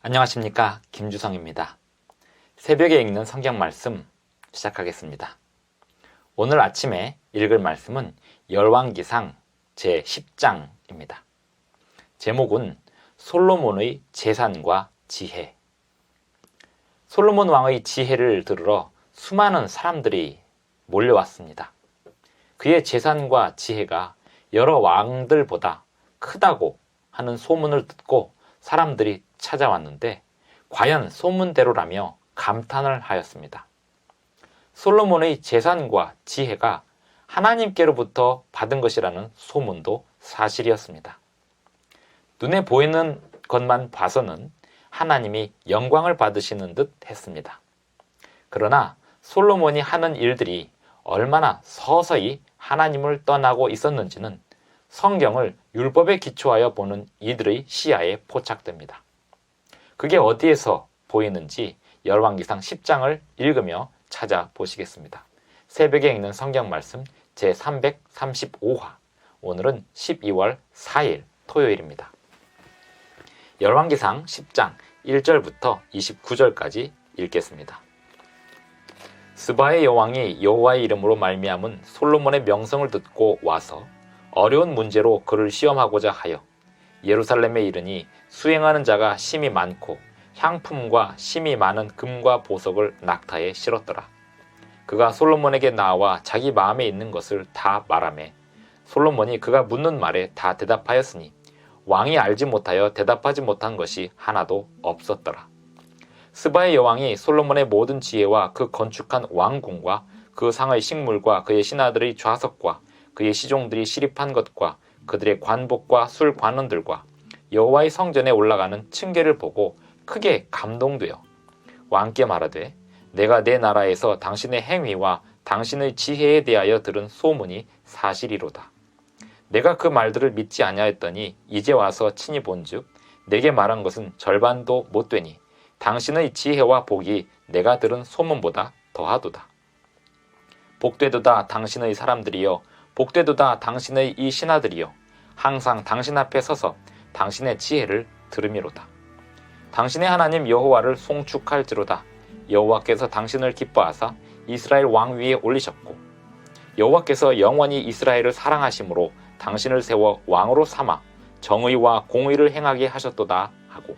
안녕하십니까, 김주성입니다. 새벽에 읽는 성경 말씀 시작하겠습니다. 오늘 아침에 읽을 말씀은 열왕기상 제10장입니다. 제목은 솔로몬의 재산과 지혜. 솔로몬 왕의 지혜를 들으러 수많은 사람들이 몰려왔습니다. 그의 재산과 지혜가 여러 왕들보다 크다고 하는 소문을 듣고 사람들이 찾아왔는데 과연 소문대로라며 감탄을 하였습니다. 솔로몬의 재산과 지혜가 하나님께로부터 받은 것이라는 소문도 사실이었습니다. 눈에 보이는 것만 봐서는 하나님이 영광을 받으시는 듯 했습니다. 그러나 솔로몬이 하는 일들이 얼마나 서서히 하나님을 떠나고 있었는지는 성경을 율법에 기초하여 보는 이들의 시야에 포착됩니다. 그게 어디에서 보이는지 열왕기상 10장을 읽으며 찾아보시겠습니다. 새벽에 읽는 성경 말씀 제335화. 오늘은 12월 4일 토요일입니다. 열왕기상 10장 1절부터 29절까지 읽겠습니다. 스바의 여왕이 여호와의 이름으로 말미암은 솔로몬의 명성을 듣고 와서 어려운 문제로 그를 시험하고자 하여 예루살렘에 이르니 수행하는 자가 심히 많고 향품과 심히 많은 금과 보석을 낙타에 실었더라. 그가 솔로몬에게 나와 자기 마음에 있는 것을 다 말하매 솔로몬이 그가 묻는 말에 다 대답하였으니 왕이 알지 못하여 대답하지 못한 것이 하나도 없었더라. 스바의 여왕이 솔로몬의 모든 지혜와 그 건축한 왕궁과 그 상의 식물과 그의 신하들의 좌석과 그의 시종들이 시립한 것과 그들의 관복과 술 관원들과 여호와의 성전에 올라가는 층계를 보고 크게 감동되어 왕께 말하되 내가 내 나라에서 당신의 행위와 당신의 지혜에 대하여 들은 소문이 사실이로다. 내가 그 말들을 믿지 아니하였더니 이제 와서 친히 본즉 내게 말한 것은 절반도 못되니 당신의 지혜와 복이 내가 들은 소문보다 더하도다. 복되도다 당신의 사람들이여, 복되도다 당신의 이 신하들이여, 항상 당신 앞에 서서 당신의 지혜를 들으미로다. 당신의 하나님 여호와를 송축할지로다. 여호와께서 당신을 기뻐하사 이스라엘 왕 위에 올리셨고 여호와께서 영원히 이스라엘을 사랑하심으로 당신을 세워 왕으로 삼아 정의와 공의를 행하게 하셨도다 하고,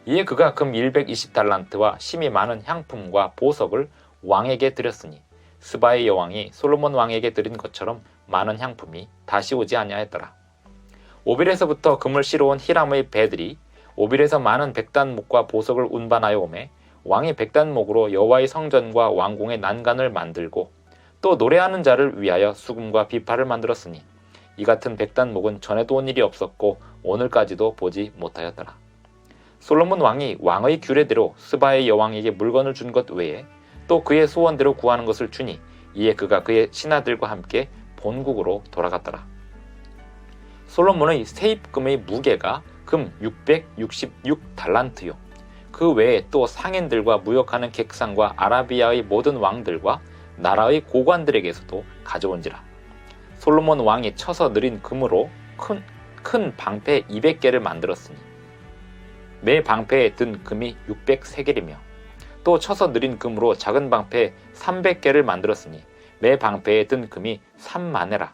이에 그가 금 120달란트와 심히 많은 향품과 보석을 왕에게 드렸으니 스바의 여왕이 솔로몬 왕에게 드린 것처럼 많은 향품이 다시 오지 아니하였더라. 오빌에서부터 금을 실어온 히람의 배들이 오빌에서 많은 백단목과 보석을 운반하여 오매 왕이 백단목으로 여호와의 성전과 왕궁의 난간을 만들고 또 노래하는 자를 위하여 수금과 비파를 만들었으니 이 같은 백단목은 전에도 온 일이 없었고 오늘까지도 보지 못하였더라. 솔로몬 왕이 왕의 규례대로 스바의 여왕에게 물건을 준 것 외에 또 그의 소원대로 구하는 것을 주니 이에 그가 그의 신하들과 함께 본국으로 돌아갔더라. 솔로몬의 세입금의 무게가 금 666달란트요. 그 외에 또 상인들과 무역하는 객상과 아라비아의 모든 왕들과 나라의 고관들에게서도 가져온지라. 솔로몬 왕이 쳐서 느린 금으로 큰 방패 200개를 만들었으니 매 방패에 든 금이 600세겔이며 또 쳐서 느린 금으로 작은 방패 300개를 만들었으니 매 방패에 든 금이 3만회라.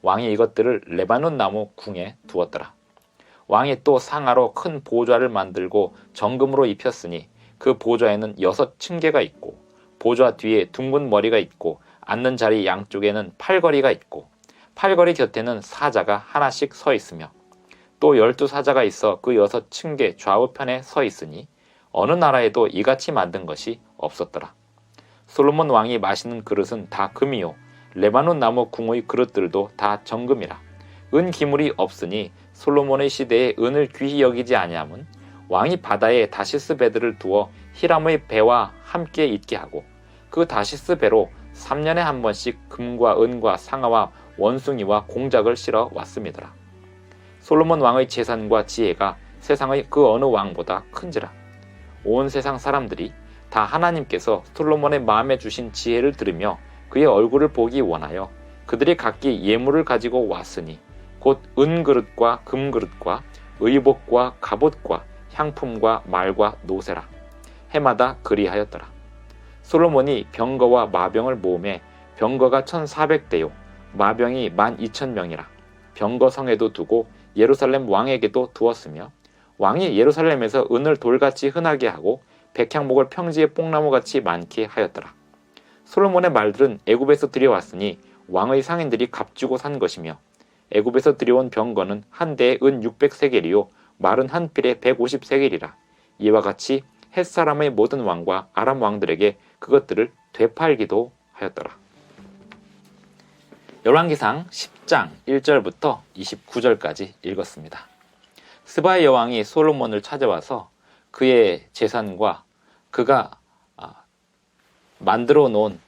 왕이 이것들을 레바논 나무 궁에 두었더라. 왕이 또 상아로 큰 보좌를 만들고 정금으로 입혔으니 그 보좌에는 6층계가 있고 보좌 뒤에 둥근 머리가 있고 앉는 자리 양쪽에는 팔걸이가 있고 팔걸이 곁에는 사자가 하나씩 서 있으며 또 12사자가 있어 그 6층계 좌우편에 서 있으니 어느 나라에도 이같이 만든 것이 없었더라. 솔로몬 왕이 마시는 그릇은 다 금이요 레바논 나무 궁의 그릇들도 다 정금이라. 은 기물이 없으니 솔로몬의 시대에 은을 귀히 여기지 아니함은 왕이 바다에 다시스 배들을 두어 히람의 배와 함께 있게 하고 그 다시스 배로 3년에 한 번씩 금과 은과 상아와 원숭이와 공작을 실어 왔음이더라. 솔로몬 왕의 재산과 지혜가 세상의 그 어느 왕보다 큰지라. 온 세상 사람들이 다 하나님께서 솔로몬의 마음에 주신 지혜를 들으며 그의 얼굴을 보기 원하여 그들이 각기 예물을 가지고 왔으니 곧 은그릇과 금그릇과 의복과 갑옷과 향품과 말과 노새라. 해마다 그리하였더라. 솔로몬이 병거와 마병을 모음해 병거가 1,400대요 마병이 12,000명이라. 병거 성에도 두고 예루살렘 왕에게도 두었으며 왕이 예루살렘에서 은을 돌같이 흔하게 하고 백향목을 평지에 뽕나무같이 많게 하였더라. 솔로몬의 말들은 애굽에서 들여왔으니 왕의 상인들이 값주고 산 것이며 애굽에서 들여온 병거는 한 대에 은 600세겔이요 말은 한 필에 150세겔이라. 이와 같이 햇사람의 모든 왕과 아람 왕들에게 그것들을 되팔기도 하였더라. 열왕기상 10장 1절부터 29절까지 읽었습니다. 스바의 여왕이 솔로몬을 찾아와서 그의 재산과 그가 만들어 놓은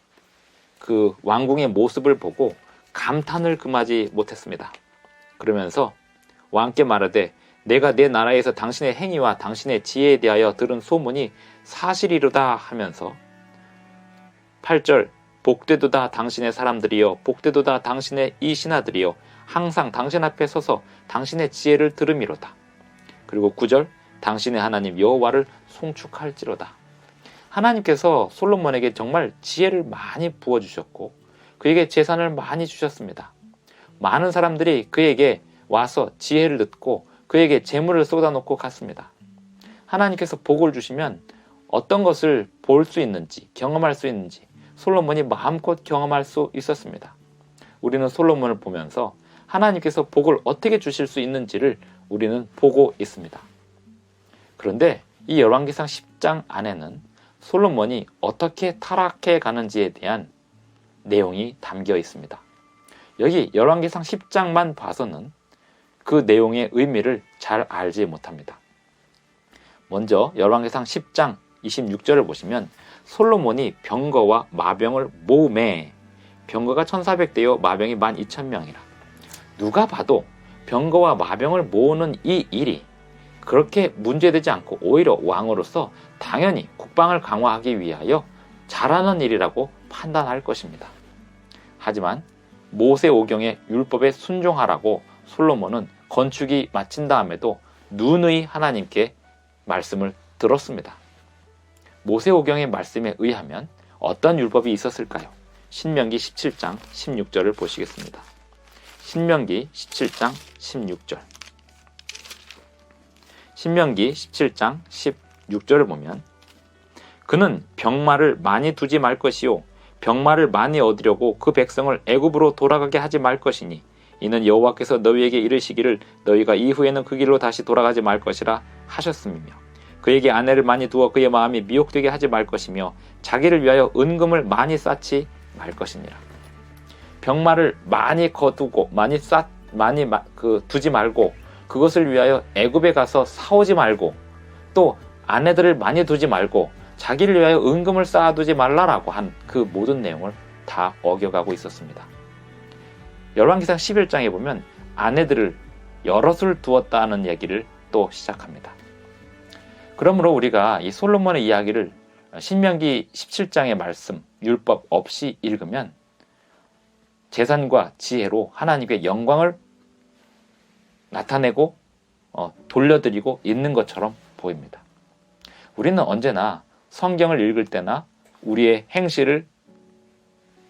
그 왕궁의 모습을 보고 감탄을 금하지 못했습니다. 그러면서 왕께 말하되 내가 내 나라에서 당신의 행위와 당신의 지혜에 대하여 들은 소문이 사실이로다 하면서 8절 복되도다 당신의 사람들이여 복되도다 당신의 이 신하들이여 항상 당신 앞에 서서 당신의 지혜를 들음이로다. 그리고 9절 당신의 하나님 여호와를 송축할지로다. 하나님께서 솔로몬에게 정말 지혜를 많이 부어주셨고 그에게 재산을 많이 주셨습니다. 많은 사람들이 그에게 와서 지혜를 듣고 그에게 재물을 쏟아놓고 갔습니다. 하나님께서 복을 주시면 어떤 것을 볼 수 있는지 경험할 수 있는지 솔로몬이 마음껏 경험할 수 있었습니다. 우리는 솔로몬을 보면서 하나님께서 복을 어떻게 주실 수 있는지를 우리는 보고 있습니다. 그런데 이 열왕기상 10장 안에는 솔로몬이 어떻게 타락해 가는지에 대한 내용이 담겨 있습니다. 여기 열왕기상 10장만 봐서는 그 내용의 의미를 잘 알지 못합니다. 먼저 열왕기상 10장 26절을 보시면 솔로몬이 병거와 마병을 모음해 병거가 1,400대요 마병이 12,000명이라. 누가 봐도 병거와 마병을 모으는 이 일이 그렇게 문제되지 않고 오히려 왕으로서 당연히 국방을 강화하기 위하여 잘하는 일이라고 판단할 것입니다. 하지만 모세오경의 율법에 순종하라고 솔로몬은 건축이 마친 다음에도 누누이 하나님께 말씀을 들었습니다. 모세오경의 말씀에 의하면 어떤 율법이 있었을까요? 신명기 17장 16절을 보시겠습니다. 신명기 17장 16절. 신명기 17장 16절을 보면 그는 병마를 많이 두지 말 것이요 병마를 많이 얻으려고 그 백성을 애굽으로 돌아가게 하지 말 것이니 이는 여호와께서 너희에게 이르시기를 너희가 이후에는 그 길로 다시 돌아가지 말 것이라 하셨음이며 그에게 아내를 많이 두어 그의 마음이 미혹되게 하지 말 것이며 자기를 위하여 은금을 많이 쌓지 말 것이니라. 병마를 많이 거두고 많이 두지 말고 그것을 위하여 애굽에 가서 사오지 말고 또 아내들을 많이 두지 말고 자기를 위하여 은금을 쌓아두지 말라라고 한 그 모든 내용을 다 어겨가고 있었습니다. 열왕기상 11장에 보면 아내들을 여럿을 두었다는 얘기를 또 시작합니다. 그러므로 우리가 이 솔로몬의 이야기를 신명기 17장의 말씀, 율법 없이 읽으면 재산과 지혜로 하나님께 영광을 나타내고 돌려드리고 있는 것처럼 보입니다. 우리는 언제나 성경을 읽을 때나 우리의 행실을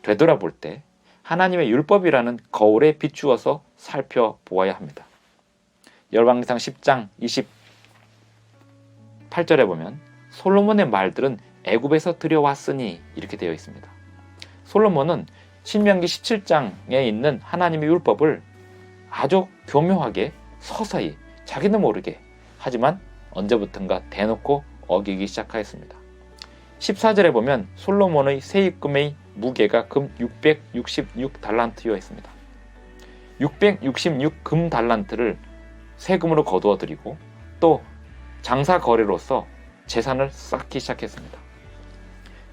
되돌아볼 때 하나님의 율법이라는 거울에 비추어서 살펴보아야 합니다. 열왕기상 10장 28절에 보면 솔로몬의 말들은 애굽에서 들여왔으니 이렇게 되어 있습니다. 솔로몬은 신명기 17장에 있는 하나님의 율법을 아주 교묘하게 서서히 자기도 모르게 하지만 언제부턴가 대놓고 어기기 시작하였습니다. 14절에 보면 솔로몬의 세입금의 무게가 금 666달란트여 있습니다. 666 금 달란트를 세금으로 거두어 드리고 또 장사 거래로서 재산을 쌓기 시작했습니다.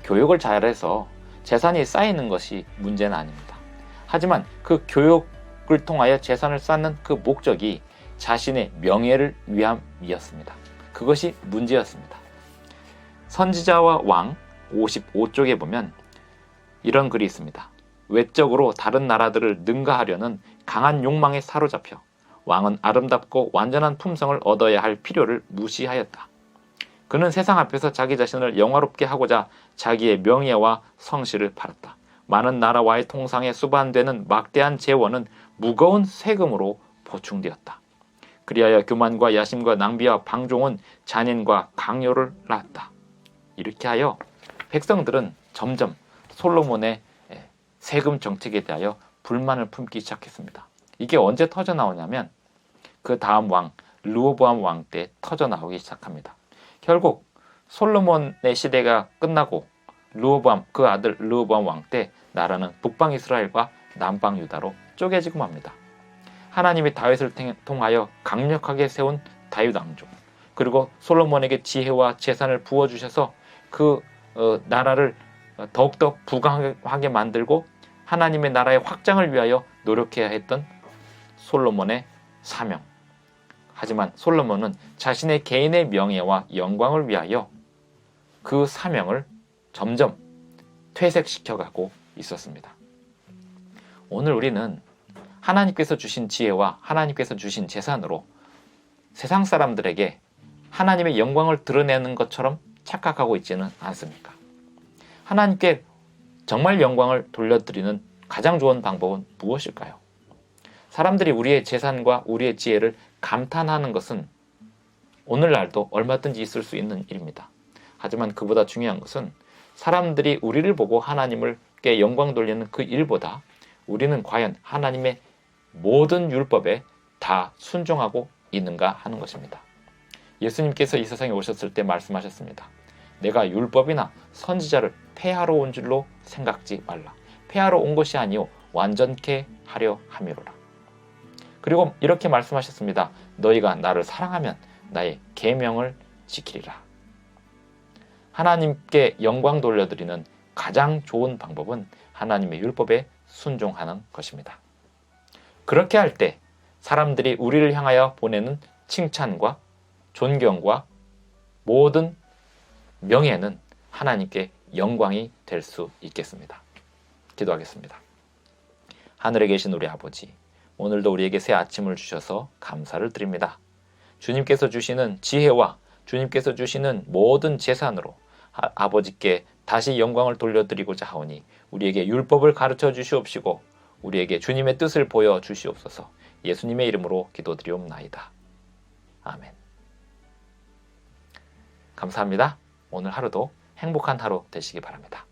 교육을 잘해서 재산이 쌓이는 것이 문제는 아닙니다. 하지만 그 교육을 통하여 재산을 쌓는 그 목적이 자신의 명예를 위함이었습니다. 그것이 문제였습니다. 선지자와 왕 55쪽에 보면 이런 글이 있습니다. 외적으로 다른 나라들을 능가하려는 강한 욕망에 사로잡혀 왕은 아름답고 완전한 품성을 얻어야 할 필요를 무시하였다. 그는 세상 앞에서 자기 자신을 영화롭게 하고자 자기의 명예와 성실을 팔았다. 많은 나라와의 통상에 수반되는 막대한 재원은 무거운 세금으로 보충되었다. 그리하여 교만과 야심과 낭비와 방종은 잔인과 강요를 낳았다. 이렇게 하여 백성들은 점점 솔로몬의 세금 정책에 대하여 불만을 품기 시작했습니다. 이게 언제 터져 나오냐면 그 다음 왕 르호보암 왕 때 터져 나오기 시작합니다. 결국 솔로몬의 시대가 끝나고 르호보암 그 아들 르호보암 왕 때 나라는 북방 이스라엘과 남방 유다로 쪼개지고 맙니다. 하나님이 다윗을 통하여 강력하게 세운 다윗 왕조, 그리고 솔로몬에게 지혜와 재산을 부어주셔서 그 나라를 더욱더 부강하게 만들고 하나님의 나라의 확장을 위하여 노력해야 했던 솔로몬의 사명. 하지만 솔로몬은 자신의 개인의 명예와 영광을 위하여 그 사명을 점점 퇴색시켜가고 있었습니다. 오늘 우리는 하나님께서 주신 지혜와 하나님께서 주신 재산으로 세상 사람들에게 하나님의 영광을 드러내는 것처럼 착각하고 있지는 않습니까? 하나님께 정말 영광을 돌려드리는 가장 좋은 방법은 무엇일까요? 사람들이 우리의 재산과 우리의 지혜를 감탄하는 것은 오늘날도 얼마든지 있을 수 있는 일입니다. 하지만 그보다 중요한 것은 사람들이 우리를 보고 하나님께 영광 돌리는 그 일보다 우리는 과연 하나님의 모든 율법에 다 순종하고 있는가 하는 것입니다. 예수님께서 이 세상에 오셨을 때 말씀하셨습니다. 내가 율법이나 선지자를 폐하러 온 줄로 생각지 말라. 폐하러 온 것이 아니요 완전케 하려 함이로라. 그리고 이렇게 말씀하셨습니다. 너희가 나를 사랑하면 나의 계명을 지키리라. 하나님께 영광 돌려드리는 가장 좋은 방법은 하나님의 율법에 순종하는 것입니다. 그렇게 할 때 사람들이 우리를 향하여 보내는 칭찬과 존경과 모든 명예는 하나님께 영광이 될 수 있겠습니다. 기도하겠습니다. 하늘에 계신 우리 아버지, 오늘도 우리에게 새 아침을 주셔서 감사를 드립니다. 주님께서 주시는 지혜와 주님께서 주시는 모든 재산으로 아버지께 다시 영광을 돌려드리고자 하오니 우리에게 율법을 가르쳐 주시옵시고 우리에게 주님의 뜻을 보여 주시옵소서. 예수님의 이름으로 기도드리옵나이다. 아멘. 감사합니다. 오늘 하루도 행복한 하루 되시기 바랍니다.